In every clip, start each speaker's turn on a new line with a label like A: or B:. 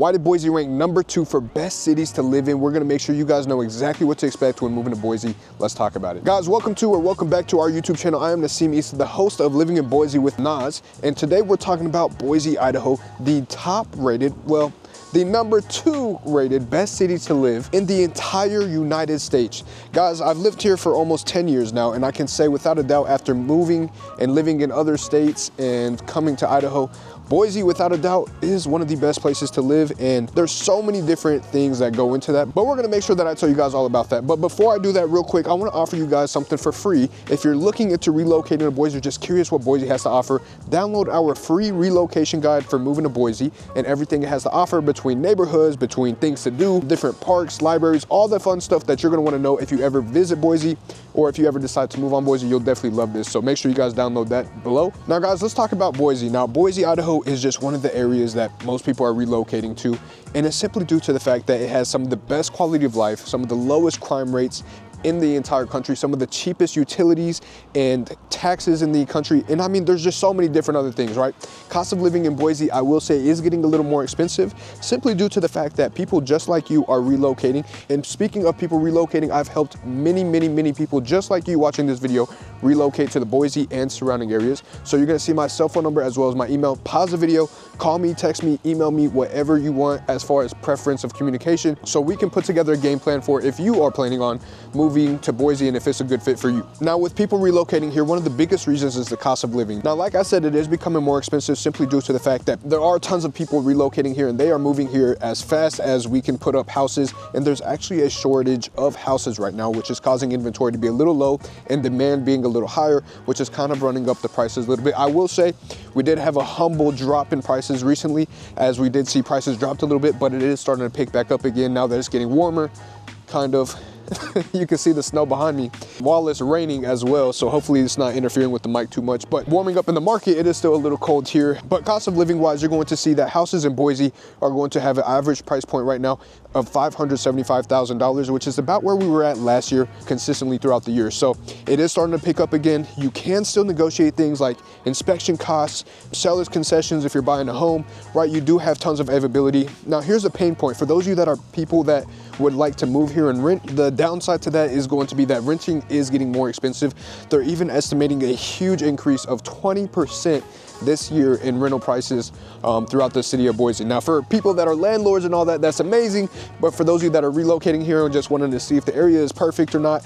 A: Why did Boise rank #2 for best cities to live in? We're gonna make sure you guys know exactly what to expect when moving to Boise. Let's talk about it. Guys, welcome back to our YouTube channel. I am Naseem Eissa, the host of Living in Boise with Nas, and today we're talking about Boise, Idaho, the top rated, well, the #2 rated best city to live in the entire United States. Guys, I've lived here for almost 10 years now, and I can say without a doubt, after moving and living in other states and coming to Idaho, Boise, without a doubt, is one of the best places to live, and there's so many different things that go into that, but we're gonna make sure that I tell you guys all about that. But before I do that, real quick, I wanna offer you guys something for free. If you're looking into relocating to Boise, or just curious what Boise has to offer, download our free relocation guide for moving to Boise and everything it has to offer between neighborhoods, between things to do, different parks, libraries, all the fun stuff that you're gonna wanna know if you ever visit Boise, or if you ever decide to move on Boise. You'll definitely love this, so make sure you guys download that below. Now guys, let's talk about Boise. Now, Boise, Idaho is just one of the areas that most people are relocating to, and it's simply due to the fact that it has some of the best quality of life, some of the lowest crime rates in the entire country, some of the cheapest utilities and taxes in the country. And I mean, there's just so many different other things, right? Cost of living in Boise, I will say, is getting a little more expensive simply due to the fact that people just like you are relocating. And speaking of people relocating, I've helped many people just like you watching this video relocate to the Boise and surrounding areas. So you're gonna see my cell phone number as well as my email. Pause the video, call me, text me, email me, whatever you want as far as preference of communication, so we can put together a game plan for if you are planning on moving to Boise and if it's a good fit for you. Now, with people relocating here, one of the biggest reasons is the cost of living. Now, like I said, it is becoming more expensive simply due to the fact that there are tons of people relocating here and they are moving here as fast as we can put up houses, and there's actually a shortage of houses right now, which is causing inventory to be a little low and demand being a little higher, which is kind of running up the prices a little bit. I will say we did have a humble drop in prices recently, as we did see prices dropped a little bit, but it is starting to pick back up again now that it's getting warmer, kind of. You can see the snow behind me while it's raining as well, so hopefully it's not interfering with the mic too much. But warming up in the market, it is still a little cold here. But cost of living wise, you're going to see that houses in Boise are going to have an average price point right now of $575,000, which is about where we were at last year consistently throughout the year. So it is starting to pick up again. You can still negotiate things like inspection costs, seller's concessions if you're buying a home, right? You do have tons of availability. Now here's a pain point for those of you that are people that would like to move here and rent. The downside to that is going to be that renting is getting more expensive. They're even estimating a huge increase of 20% this year in rental prices throughout the city of Boise. Now, for people that are landlords and all that, that's amazing. But for those of you that are relocating here and just wanting to see if the area is perfect or not,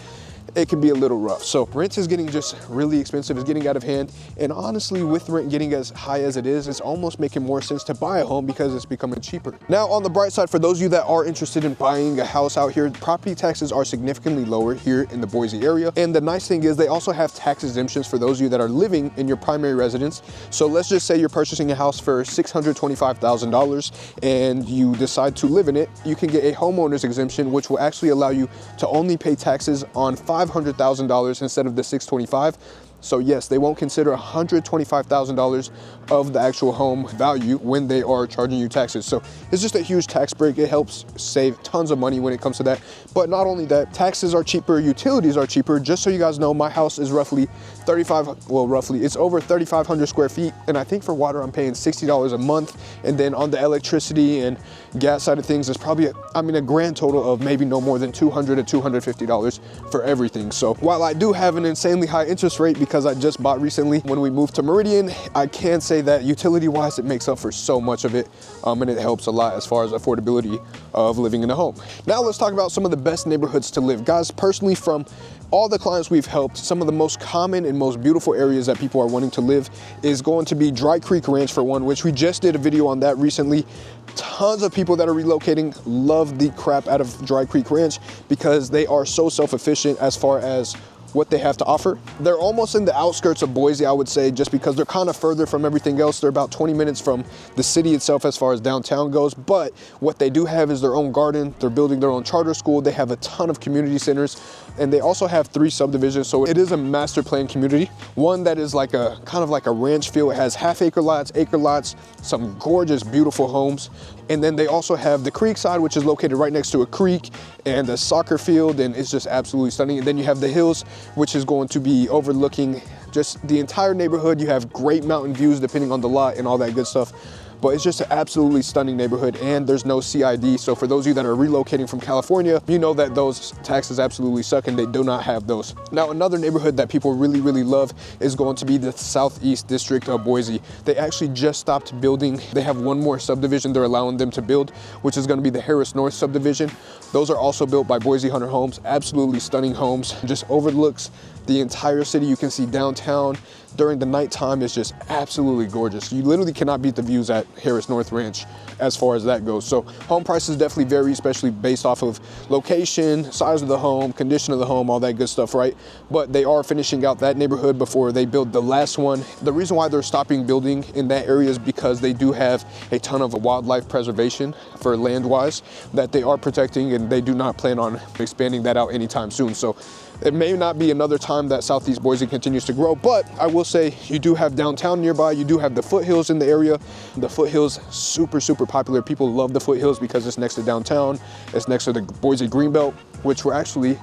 A: it can be a little rough. So rent is getting just really expensive, it's getting out of hand. And honestly, with rent getting as high as it is, it's almost making more sense to buy a home because it's becoming cheaper. Now, on the bright side, for those of you that are interested in buying a house out here, property taxes are significantly lower here in the Boise area. And the nice thing is they also have tax exemptions for those of you that are living in your primary residence. So let's just say you're purchasing a house for $625,000 and you decide to live in it, you can get a homeowner's exemption, which will actually allow you to only pay taxes on $500,000 instead of the $625,000. So yes, they won't consider $125,000 of the actual home value when they are charging you taxes. So it's just a huge tax break. It helps save tons of money when it comes to that. But not only that, taxes are cheaper, utilities are cheaper. Just so you guys know, my house is roughly it's over 3,500 square feet. And I think for water, I'm paying $60 a month. And then on the electricity and gas side of things, it's probably, a grand total of maybe no more than $200 to $250 for everything. So while I do have an insanely high interest rate because I just bought recently when we moved to Meridian, I can say that utility wise, it makes up for so much of it. And it helps a lot as far as affordability of living in a home. Now let's talk about some of the best neighborhoods to live. Guys, personally, from all the clients we've helped, some of the most common and most beautiful areas that people are wanting to live is going to be Dry Creek Ranch for one, which we just did a video on that recently. Tons of people that are relocating love the crap out of Dry Creek Ranch because they are so self-efficient as far as what they have to offer. They're almost in the outskirts of Boise, I would say, just because they're kind of further from everything else. They're about 20 minutes from the city itself as far as downtown goes, but what they do have is their own garden. They're building their own charter school. They have a ton of community centers, and they also have 3 subdivisions, so it is a master plan community. One that is like a kind of like a ranch feel. It has half-acre lots, acre lots, some gorgeous, beautiful homes. And then they also have the creek side, which is located right next to a creek and a soccer field, and it's just absolutely stunning. And then you have the hills, which is going to be overlooking just the entire neighborhood. You have great mountain views depending on the lot and all that good stuff. but it's just an absolutely stunning neighborhood, and there's no CID. So for those of you that are relocating from California, you know that those taxes absolutely suck and they do not have those. Now, another neighborhood that people really, really love is going to be the Southeast District of Boise. They actually just stopped building. They have one more subdivision they're allowing them to build, which is going to be the Harris North subdivision. Those are also built by Boise Hunter Homes. Absolutely stunning homes. Just overlooks the entire city. You can see downtown. During the nighttime, it's just absolutely gorgeous. You literally cannot beat the views at Harris North Ranch as far as that goes. So home prices definitely vary, especially based off of location, size of the home, condition of the home, all that good stuff, right? But they are finishing out that neighborhood before they build the last one. The reason why they're stopping building in that area is because they do have a ton of wildlife preservation for land-wise that they are protecting, and they do not plan on expanding that out anytime soon. So it may not be another time that Southeast Boise continues to grow, but I will say you do have downtown nearby. You do have the foothills in the area. The foothills, super, super popular. People love the foothills because it's next to downtown. It's next to the Boise Greenbelt, which we're actually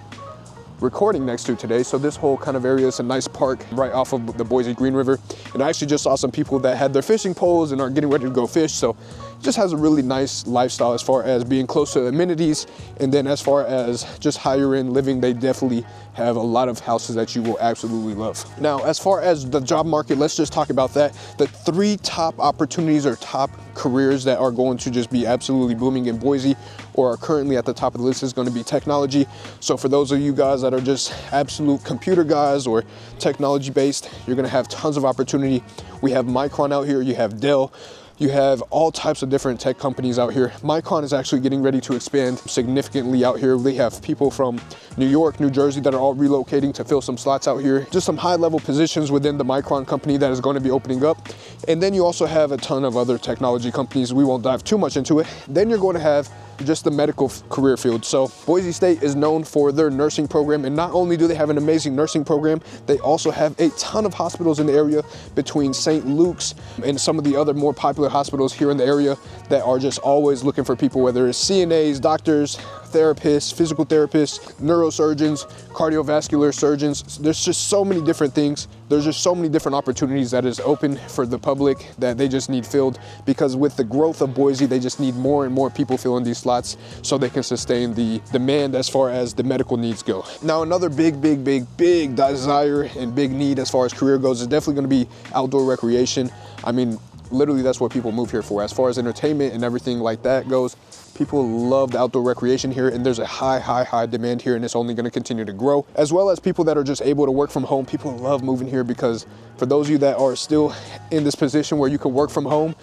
A: recording next to today. So this whole kind of area is a nice park right off of the Boise Green River. And I actually just saw some people that had their fishing poles and are getting ready to go fish. So it just has a really nice lifestyle as far as being close to amenities. And then as far as just higher end living, they definitely have a lot of houses that you will absolutely love. Now, as far as the job market, let's just talk about that. The 3 top opportunities or top careers that are going to just be absolutely booming in Boise or are currently at the top of the list is going to be technology. So for those of you guys that are just absolute computer guys or technology based, you're going to have tons of opportunity. We have Micron out here, you have Dell, you have all types of different tech companies out here. Micron is actually getting ready to expand significantly out here. They have people from New York, New Jersey that are all relocating to fill some slots out here. Just some high level positions within the Micron company that is going to be opening up. And then you also have a ton of other technology companies. We won't dive too much into it. Then you're going to have just the medical career field. So Boise State is known for their nursing program, and not only do they have an amazing nursing program, they also have a ton of hospitals in the area between St. Luke's and some of the other more popular hospitals here in the area that are just always looking for people, whether it's CNAs, doctors, therapists, physical therapists, neurosurgeons, cardiovascular surgeons. There's just so many different things. There's just so many different opportunities that is open for the public that they just need filled, because with the growth of Boise, they just need more and more people filling these slots so they can sustain the demand as far as the medical needs go. Now, another big desire and big need as far as career goes is definitely going to be outdoor recreation. I mean, literally that's what people move here for. As far as entertainment and everything like that goes, people love the outdoor recreation here, and there's a high demand here, and it's only going to continue to grow. As well as people that are just able to work from home. People love moving here because for those of you that are still in this position where you can work from home,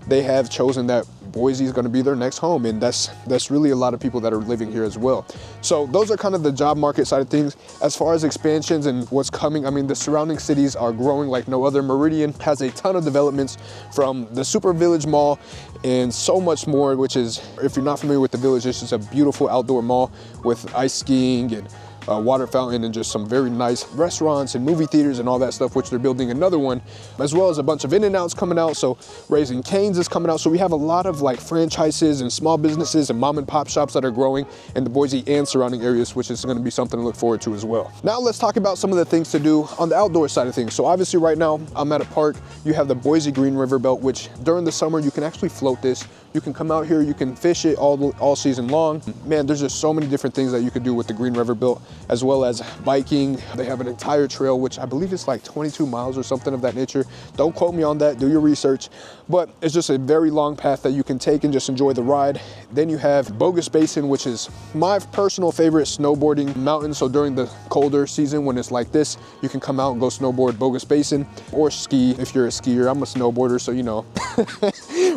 A: they have chosen that Boise is going to be their next home, and that's really a lot of people that are living here as well. So those are kind of the job market side of things. As far as expansions and what's coming, I mean, the surrounding cities are growing like no other. Meridian has a ton of developments, from the Super Village Mall and so much more, which is, if you're not familiar with the Village, it's just a beautiful outdoor mall with ice skiing and water fountain and just some very nice restaurants and movie theaters and all that stuff, which they're building another one, as well as a bunch of In-N-Outs coming out. So Raising Cane's is coming out. So we have a lot of like franchises and small businesses and mom and pop shops that are growing in the Boise and surrounding areas, which is going to be something to look forward to as well. Now let's talk about some of the things to do on the outdoor side of things. So obviously right now I'm at a park. You have the Boise Green River Belt, which during the summer you can actually float this. You can come out here, you can fish it all season long. Man, there's just so many different things that you could do with the Green River Belt, as well as biking. They have an entire trail, which I believe is like 22 miles or something of that nature. Don't quote me on that, do your research. But it's just a very long path that you can take and just enjoy the ride. Then you have Bogus Basin, which is my personal favorite snowboarding mountain. So during the colder season, when it's like this, you can come out and go snowboard Bogus Basin, or ski if you're a skier. I'm a snowboarder, so you know.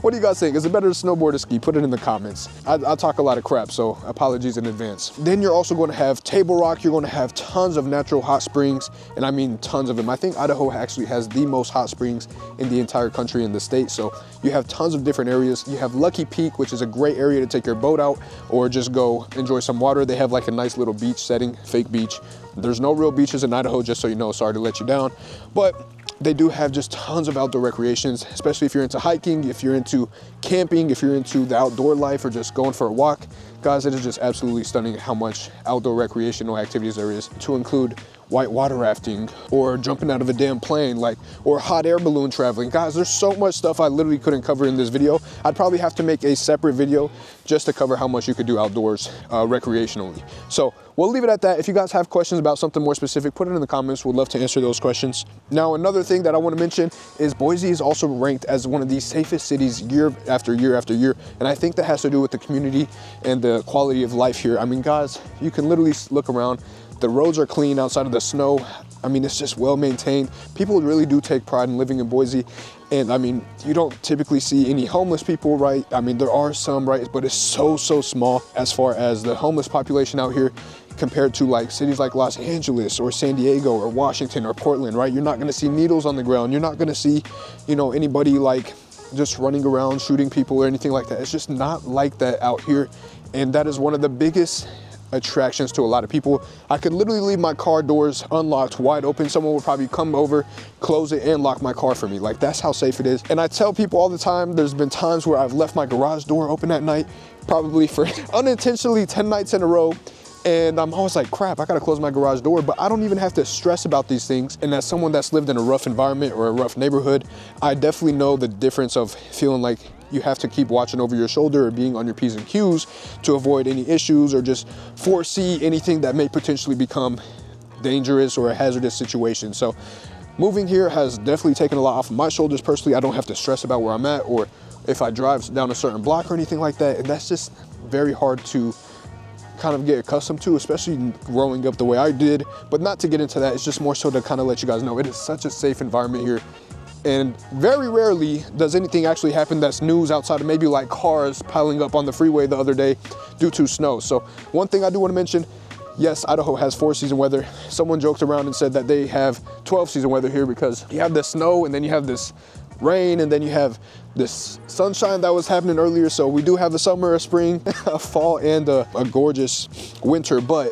A: What do you guys think? Is it better to snowboard or ski? Put it in the comments. I talk a lot of crap, so apologies in advance. Then you're also going to have Table Rock. You're going to have tons of natural hot springs, and I mean tons of them. I think Idaho actually has the most hot springs in the entire country in the state. So you have tons of different areas. You have Lucky Peak, which is a great area to take your boat out or just go enjoy some water. They have like a nice little beach setting, fake beach. There's no real beaches in Idaho, just so you know. Sorry to let you down, but they do have just tons of outdoor recreations, especially if you're into hiking, if you're into camping, if you're into the outdoor life, or just going for a walk. Guys, it is just absolutely stunning how much outdoor recreational activities there is, to include white water rafting or jumping out of a damn plane, like, or hot air balloon traveling. Guys, there's so much stuff I literally couldn't cover in this video. I'd probably have to make a separate video just to cover how much you could do outdoors recreationally. So we'll leave it at that. If you guys have questions about something more specific, put it in the comments. We'd love to answer those questions. Now, another thing that I want to mention is Boise is also ranked as one of the safest cities year after year after year. And I think that has to do with the community and the quality of life here. I mean, guys, you can literally look around. The roads are clean outside of the snow. I mean, it's just well maintained. People really do take pride in living in Boise. And I mean, you don't typically see any homeless people, right? I mean, there are some, right? But it's so small as far as the homeless population out here compared to like cities like Los Angeles or San Diego or Washington or Portland, right? You're not gonna see needles on the ground. You're not gonna see, you know, anybody like just running around shooting people or anything like that. It's just not like that out here. And that is one of the biggest attractions to a lot of people. I could literally leave my car doors unlocked, wide open. Someone will probably come over, close it, and lock my car for me. Like, that's how safe it is. And I tell people all the time, there's been times where I've left my garage door open at night, probably for unintentionally 10 nights in a row. And I'm always like, crap, I gotta close my garage door, but I don't even have to stress about these things. And as someone that's lived in a rough environment or a rough neighborhood, I definitely know the difference of feeling like you have to keep watching over your shoulder or being on your P's and Q's to avoid any issues or just foresee anything that may potentially become dangerous or a hazardous situation. So moving here has definitely taken a lot off of my shoulders personally. I don't have to stress about where I'm at or if I drive down a certain block or anything like that. And that's just very hard to kind of get accustomed to, especially growing up the way I did. But not to get into that, it's just more so to kind of let you guys know it is such a safe environment here. And very rarely does anything actually happen that's news outside of maybe like cars piling up on the freeway the other day due to snow. So one thing I do want to mention, yes, Idaho has 4-season weather. Someone joked around and said that they have 12-season weather here because you have the snow and then you have this rain and then you have this sunshine that was happening earlier. So we do have a summer, a spring, a fall, and a gorgeous winter. But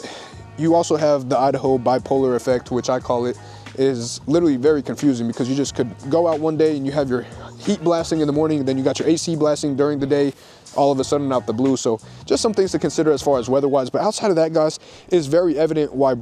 A: you also have the Idaho bipolar effect, which I call it, is literally very confusing because you just could go out one day and you have your heat blasting in the morning and then you got your AC blasting during the day, all of a sudden out the blue. So just some things to consider as far as weather-wise. But outside of that, guys, it's very evident why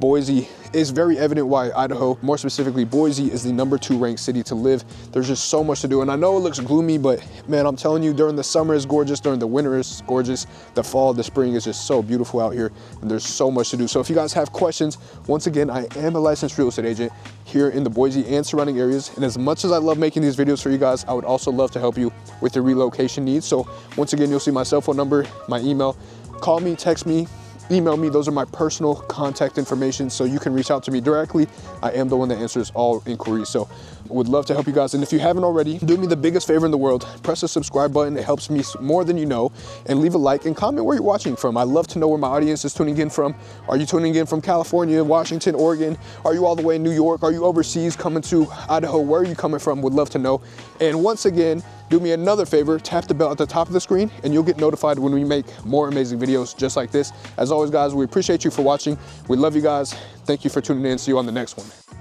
A: Idaho, more specifically Boise, is the #2 ranked city to live. There's just so much to do. And I know it looks gloomy, but man, I'm telling you, during the summer is gorgeous, during the winter is gorgeous, the fall, the spring is just so beautiful out here, and there's so much to do. So if you guys have questions, once again, I am a licensed real estate agent here in the Boise and surrounding areas. And as much as I love making these videos for you guys, I would also love to help you with your relocation needs. So once again, you'll see my cell phone number, my email. Call me, text me, email me. Those are my personal contact information, so you can reach out to me directly. I am the one that answers all inquiries. So would love to help you guys. And if you haven't already, do me the biggest favor in the world. Press the subscribe button. It helps me more than you know. And leave a like and comment where you're watching from. I love to know where my audience is tuning in from. Are you tuning in from California, Washington, Oregon? Are you all the way in New York? Are you overseas coming to Idaho? Where are you coming from? Would love to know. And once again, do me another favor, tap the bell at the top of the screen and you'll get notified when we make more amazing videos just like this. As always, guys, we appreciate you for watching. We love you guys. Thank you for tuning in. See you on the next one.